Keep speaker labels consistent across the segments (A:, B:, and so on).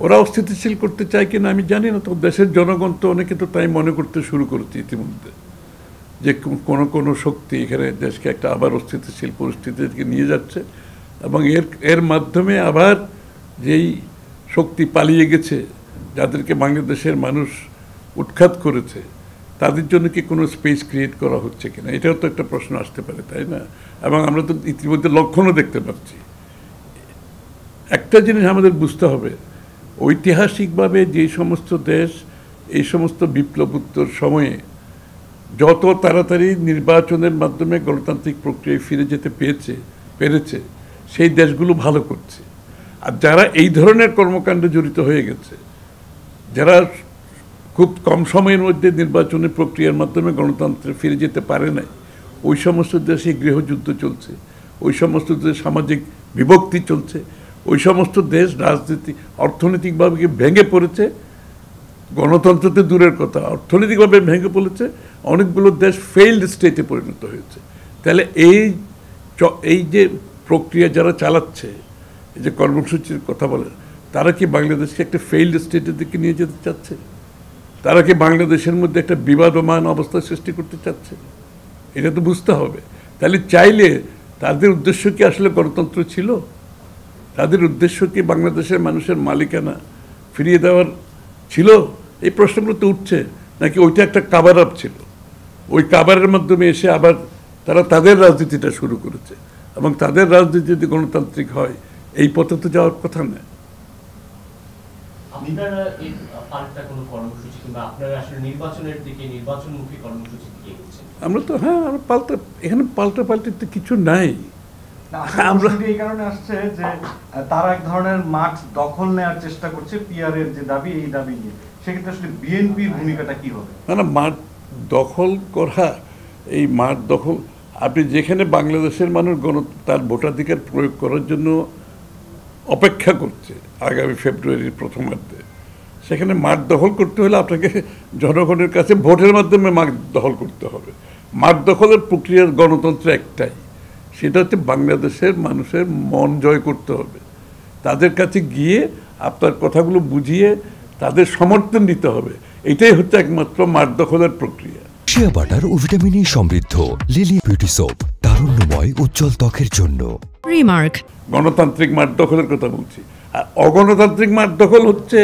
A: ওরা অস্থিতিশীল করতে চায় কিনা আমি জানি না, তো দেশের জনগণ তো অনেকে তো তাই মনে করতে শুরু করেছে ইতিমধ্যে, যে কোনো শক্তি এখানে দেশকে একটা আবার অস্থিতিশীল পরিস্থিতিকে নিয়ে যাচ্ছে, এবং এর মাধ্যমে আবার যেই শক্তি পালিয়ে গেছে, যাদেরকে বাংলাদেশের মানুষ উৎখাত করেছে, তাদের জন্য কি কোনো স্পেস ক্রিয়েট করা হচ্ছে কিনা, এটাও তো একটা প্রশ্ন আসতে পারে, তাই না? এবং আমরা তো ইতিমধ্যে লক্ষণও দেখতে পাচ্ছি। একটা জিনিস আমাদের বুঝতে হবে, ঐতিহাসিকভাবে যে সমস্ত দেশ এই সমস্ত বিপ্লবোত্তর সময়ে যত তাড়াতাড়ি নির্বাচনের মাধ্যমে গণতান্ত্রিক প্রক্রিয়ায় ফিরে যেতে পেরেছে সেই দেশগুলো ভালো করছে। আর যারা এই ধরনের কর্মকাণ্ডে জড়িত হয়ে গেছে, যারা খুব কম সময়ের মধ্যে নির্বাচনের প্রক্রিয়ার মাধ্যমে গণতন্ত্রে ফিরে যেতে পারে নাই, ওই সমস্ত দেশে গৃহযুদ্ধ চলছে, ওই সমস্ত দেশে সামাজিক বিভক্তি চলছে, ওই সমস্ত দেশ অর্থনৈতিকভাবে ভেঙে পড়েছে, গণতন্ত্রতে দূরের কথা, অর্থনৈতিকভাবে ভেঙে পড়েছে, অনেকগুলো দেশ ফেইল্ড স্টেটে পরিণত হয়েছে। তাহলে এই যে প্রক্রিয়া যারা চালাচ্ছে, এই যে কর্মসূচির কথা বলে, তারা কি বাংলাদেশকে একটা ফেইল্ড স্টেটের দিকে নিয়ে যেতে চাচ্ছে? তারা কি বাংলাদেশের মধ্যে একটা বিবাদমান অবস্থা সৃষ্টি করতে চাচ্ছে? এটা তো বুঝতে হবে। তাহলে চাইলে তাদের উদ্দেশ্য কি আসলে গণতন্ত্র ছিল? তাদের উদ্দেশ্য কি বাংলাদেশের মানুষের মালিকানা ফিরিয়ে দেওয়ার ছিল? এই প্রশ্নগুলো তো উঠছে। নাকি ওইটা একটা কাভার আপ ছিল? ওই কাভারের মাধ্যমে এসে আবার তারা তাদের রাজনীতিটা শুরু করেছে, এবং তাদের রাজনীতি যদি গণতান্ত্রিক হয়, এই পথে তো যাওয়ার কথা নয়। আমরা তো এখানে পাল্টাপাল্টি কিছু নাই।
B: আমরা এই কারণে আসছে যে তারা এক ধরনের মাঠ দখল নেওয়ার চেষ্টা করছে, পিআর এর যে দাবি, এই দাবি নিয়ে। সেক্ষেত্রে আসলে বিএনপির ভূমিকাটা কি হবে?
A: না, মাঠ দখল করা, এই মাঠ দখল, আপনি যেখানে বাংলাদেশের মানুষ তার ভোটাধিকার প্রয়োগ করার জন্য অপেক্ষা করছে আগামী ফেব্রুয়ারির প্রথমার্ধে, সেখানে মাঠ দখল করতে হলে আপনাকে জনগণের কাছে ভোটের মাধ্যমে মাঠ দখল করতে হবে। মাঠ দখলের প্রক্রিয়ার গণতন্ত্র একটাই, সেটা হচ্ছে বাংলাদেশের মানুষের মন জয় করতে হবে, তাদের কাছে গিয়ে আপনার কথাগুলো বুঝিয়ে তাদের সমর্থন দিতে হবে। এটাই হচ্ছে একমাত্র মাঠ দখলের প্রক্রিয়া।
C: শিয়া বাটার ও ভিটামিন ই সমৃদ্ধ লিলি বিউটি সোপ, তারুণ্যময় উজ্জ্বল ত্বকের জন্য।
D: রিমার্ক,
A: গণতান্ত্রিক মাঠ দখলের কথা বলছি, আর অগণতান্ত্রিক মাঠ দখল হচ্ছে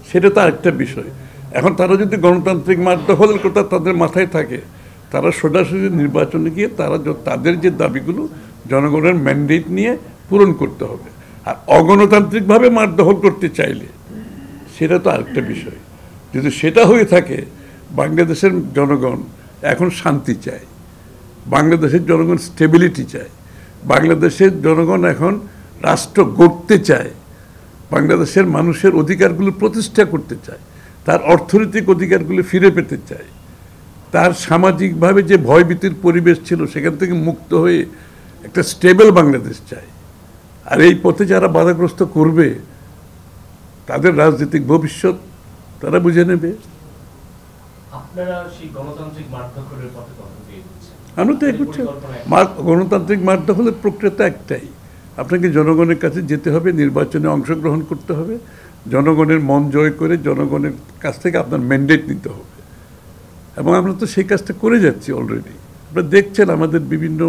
A: সেটা তো আরেকটা বিষয়। এখন তারা যদি গণতান্ত্রিক মাঠ দখলের কথা তাদের মাথায় থাকে, তারা সোজাসুজি নির্বাচনে গিয়ে তাদের যে দাবিগুলো জনগণের ম্যান্ডেট নিয়ে পূরণ করতে হবে। আর অগণতান্ত্রিকভাবে মাঠ দখল করতে চাইলে সেটা তো আরেকটা বিষয়। যদি সেটা হয়ে থাকে, বাংলাদেশের জনগণ এখন শান্তি চায়, বাংলাদেশের জনগণ স্টেবিলিটি চায়, বাংলাদেশের জনগণ এখন রাষ্ট্র গড়তে চায়, বাংলাদেশের মানুষের অধিকারগুলো প্রতিষ্ঠা করতে চায়, তার অর্থনৈতিক অধিকারগুলো ফিরে পেতে চায়, তার সামাজিকভাবে যে ভয়ভীতির পরিবেশ ছিল সেখান থেকে মুক্ত হয়ে একটা স্টেবল বাংলাদেশ চায়। আর এই পথে যারা বাধাগ্রস্ত করবে, তাদের রাজনৈতিক ভবিষ্যৎ তারা বুঝে নেবে। আমরা তো এগোচ্ছি। গণতান্ত্রিক মাঠ দখলের প্রক্রিয়া তো একটাই, আপনাকে জনগণের কাছে যেতে হবে, নির্বাচনে অংশগ্রহণ করতে হবে, জনগণের মন জয় করে জনগণের কাছ থেকে আপনার ম্যান্ডেট নিতে হবে। এবং আমরা তো সেই কাজটা করে যাচ্ছি অলরেডি। আপনারা দেখছেন আমাদের বিভিন্ন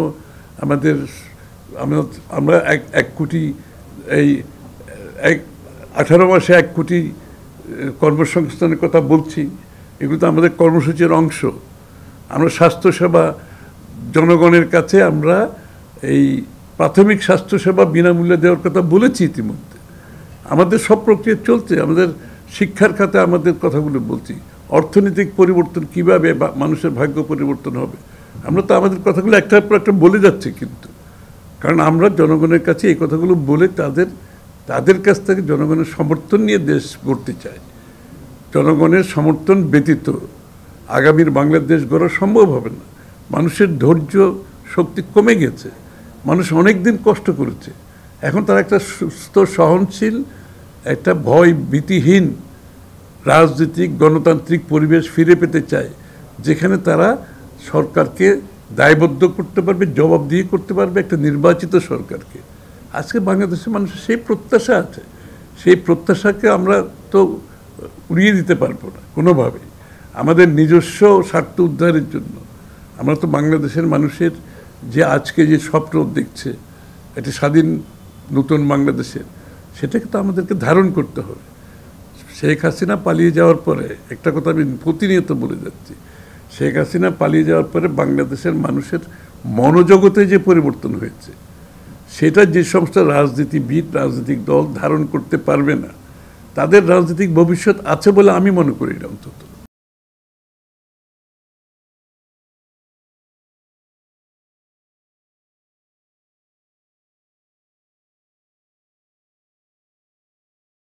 A: আমরা 1 কোটি, এই 18 মাসে 1 কোটি কর্মসংস্থানের কথা বলছি। এগুলো তো আমাদের কর্মসূচির অংশ। আমরা স্বাস্থ্যসেবা জনগণের কাছে আমরা এই প্রাথমিক স্বাস্থ্যসেবা বিনামূল্যে দেওয়ার কথা বলেছি ইতিমধ্যে। আমাদের সব প্রক্রিয়া চলছে। আমাদের শিক্ষার খাতে আমাদের কথাগুলো বলছি। অর্থনৈতিক পরিবর্তন কিভাবে মানুষের ভাগ্য পরিবর্তন হবে, আমরা তো আমাদের কথাগুলো একটার পর একটা বলে যাচ্ছি। কিন্তু কারণ আমরা জনগণের কাছে এই কথাগুলো বলে তাদের কাছ থেকে জনগণের সমর্থন নিয়ে দেশ গড়তে চাই। জনগণের সমর্থন ব্যতীত আগামীর বাংলাদেশ গড়া সম্ভব হবে না। মানুষের ধৈর্য শক্তি কমে গেছে, মানুষ অনেক দিন কষ্ট করেছে। এখন তারা একটা সুস্থ, সহনশীল, একটা ভয় ভীতিহীন রাজনৈতিক গণতান্ত্রিক পরিবেশ ফিরে পেতে চায়, যেখানে তারা সরকারকে দায়বদ্ধ করতে পারবে, জবাবদিহি করতে পারবে একটা নির্বাচিত সরকারকে। আজকে বাংলাদেশের মানুষের সেই প্রত্যাশা আছে, সেই প্রত্যাশাকে আমরা তো উড়িয়ে দিতে পারবো না কোনোভাবেই। আমাদের নিজস্ব স্বার্থ উদ্ধারের জন্য আমরা তো বাংলাদেশের মানুষের যে আজকে যে স্বপ্ন দেখছে একটি স্বাধীন নতুন বাংলাদেশের, সেটাকে তো আমাদেরকে ধারণ করতে হবে। শেখ হাসিনা পালিয়ে যাওয়ার পরে একটা কথা আমি প্রতিনিয়ত বলে যাচ্ছি, শেখ হাসিনা পালিয়ে যাওয়ার পরে বাংলাদেশের মানুষের মনোজগতে যে পরিবর্তন হয়েছে, সেটা যে সমস্ত রাজনীতিবিদ রাজনৈতিক দল ধারণ করতে পারবে না, তাদের রাজনৈতিক ভবিষ্যৎ আছে বলে আমি মনে করি না অন্তত।